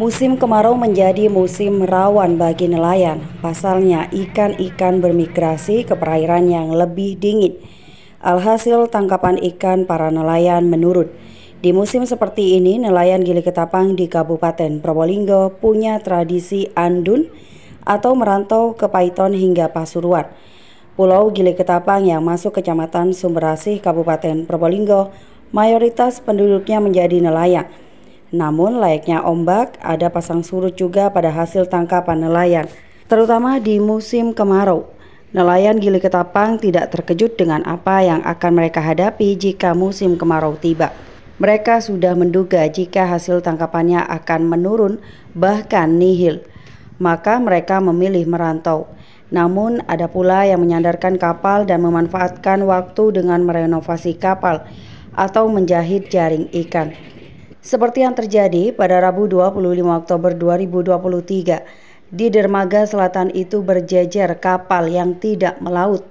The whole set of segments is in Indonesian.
Musim kemarau menjadi musim rawan bagi nelayan. Pasalnya, ikan-ikan bermigrasi ke perairan yang lebih dingin. Alhasil, tangkapan ikan para nelayan menurun. Di musim seperti ini, nelayan Gili Ketapang di Kabupaten Probolinggo punya tradisi andun atau merantau ke Paiton hingga Pasuruan. Pulau Gili Ketapang yang masuk Kecamatan Sumberasih, Kabupaten Probolinggo, mayoritas penduduknya menjadi nelayan. Namun layaknya ombak, ada pasang surut juga pada hasil tangkapan nelayan, terutama di musim kemarau. Nelayan Gili Ketapang tidak terkejut dengan apa yang akan mereka hadapi jika musim kemarau tiba. Mereka sudah menduga jika hasil tangkapannya akan menurun, bahkan nihil. Maka mereka memilih merantau. Namun ada pula yang menyandarkan kapal dan memanfaatkan waktu dengan merenovasi kapal atau menjahit jaring ikan. Seperti yang terjadi pada Rabu 25 Oktober 2023, di dermaga selatan itu berjejer kapal yang tidak melaut.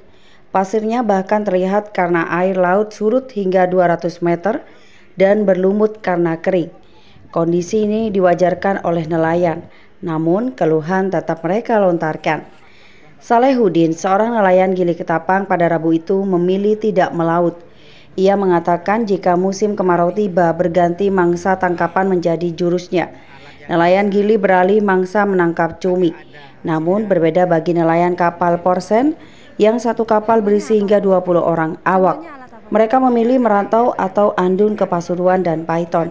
Pasirnya bahkan terlihat karena air laut surut hingga 200 meter dan berlumut karena kering. Kondisi ini diwajarkan oleh nelayan, namun keluhan tetap mereka lontarkan. Salehuddin, seorang nelayan Gili Ketapang, pada Rabu itu memilih tidak melaut. Ia mengatakan jika musim kemarau tiba, berganti mangsa tangkapan menjadi jurusnya. Nelayan Gili beralih mangsa menangkap cumi. Namun berbeda bagi nelayan kapal Porsen yang satu kapal berisi hingga 20 orang awak. Mereka memilih merantau atau andun ke Pasuruan dan Paiton.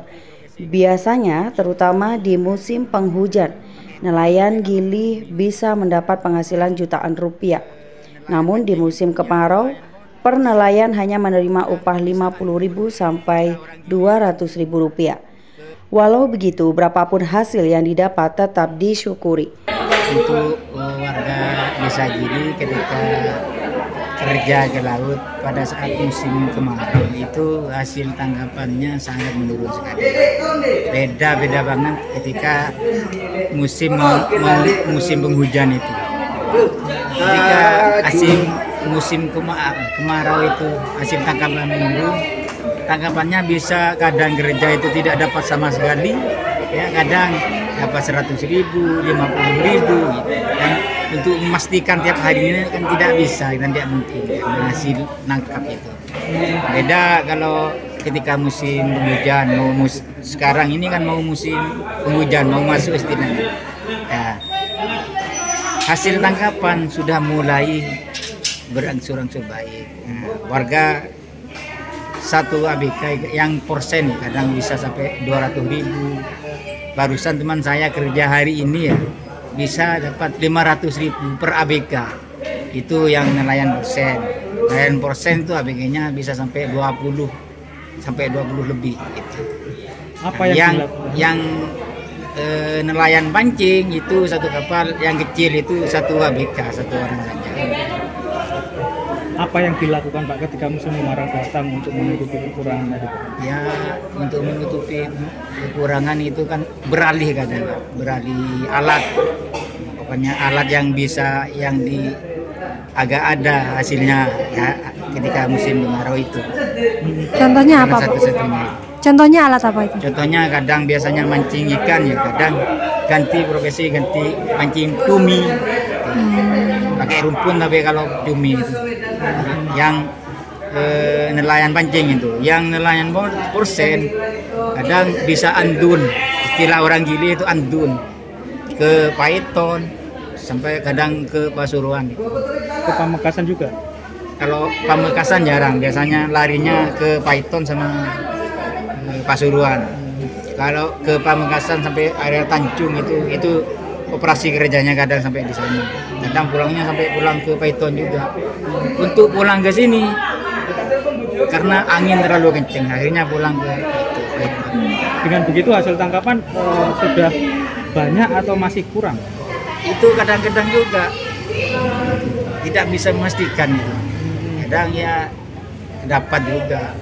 Biasanya, terutama di musim penghujan, nelayan Gili bisa mendapat penghasilan jutaan rupiah. Namun di musim kemarau, per nelayan hanya menerima upah Rp50.000 sampai Rp200.000. Walau begitu, berapapun hasil yang didapat tetap disyukuri. Untuk warga desa Gili ketika kerja ke laut pada saat musim kemarau itu hasil tangkapannya sangat menurun sekali. Beda banget ketika musim penghujan itu. Ketika musim kemarau itu hasil tangkapan menurun, tangkapannya bisa kadang gereja itu tidak dapat sama sekali, ya kadang dapat 100.000, 50.000 gitu. Dan untuk memastikan tiap hari ini kan tidak bisa, kan tidak mungkin ya, hasil nangkap itu. Beda kalau ketika musim penghujan, sekarang ini kan mau musim penghujan, mau masuk istilahnya. Ya, hasil tangkapan sudah mulai berangsur-angsur baik. Nah, warga satu ABK yang Porsen kadang bisa sampai 200.000. Barusan teman saya kerja hari ini ya bisa dapat 500.000 per ABK. Itu yang nelayan Porsen. Nelayan Porsen itu ABK-nya bisa sampai 20 lebih gitu. Apa yang nelayan pancing itu satu kapal, yang kecil itu satu ABK, satu orang saja. Apa yang dilakukan Pak ketika musim kemarau datang untuk menutupi kekurangan tadi? Ya, untuk menutupi kekurangan itu kan beralih alat. Pokoknya alat yang bisa agak ada hasilnya ya ketika musim kemarau itu. Contohnya apa? Satu-satunya. Contohnya alat apa itu? Contohnya kadang biasanya mancing ikan ya, kadang ganti profesi, ganti mancing cumi. Pakai rumpun, tapi kalau cumi itu yang nelayan pancing itu, yang nelayan Porsen kadang bisa andun, istilah orang Gili itu andun ke Paiton sampai kadang ke Pasuruan. Ke Pamekasan juga? Kalau Pamekasan jarang, biasanya larinya ke Paiton sama Pasuruan. Kalau ke Pamekasan sampai area Tanjung itu operasi kerjanya kadang sampai di sana. Kadang pulangnya sampai pulang ke Paiton juga. Untuk pulang ke sini karena angin terlalu kencang, akhirnya pulang ke Paiton. Dengan begitu hasil tangkapan sudah banyak atau masih kurang? Itu kadang-kadang juga tidak bisa memastikan itu. Kadang ya dapat juga.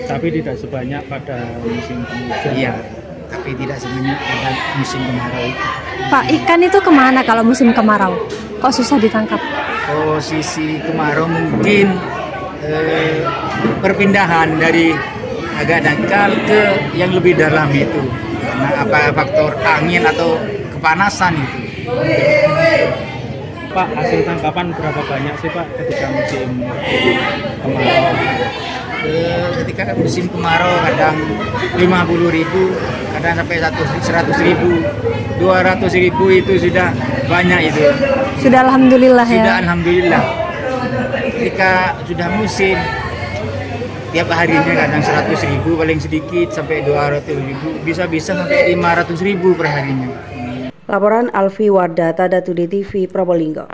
Tapi tidak sebanyak pada musim penghujan. Iya, tapi tidak sebanyak pada musim kemarau itu. Pak, ikan itu kemana kalau musim kemarau? Kok susah ditangkap? Posisi kemarau mungkin perpindahan dari agak dangkal ke yang lebih dalam itu. karena apa faktor angin atau kepanasan itu. Pak, hasil tangkapan berapa banyak sih Pak ketika musim kemarau? Ketika musim kemarau kadang 50.000, kadang sampai 100.000, 200.000 itu sudah banyak itu. Sudah alhamdulillah ya. Sudah alhamdulillah. Ketika sudah musim, tiap harinya kadang 100.000 paling sedikit sampai 200.000, bisa-bisa sampai 500.000 per harinya. Laporan Alfi Wardata, Datu TV, Probolinggo.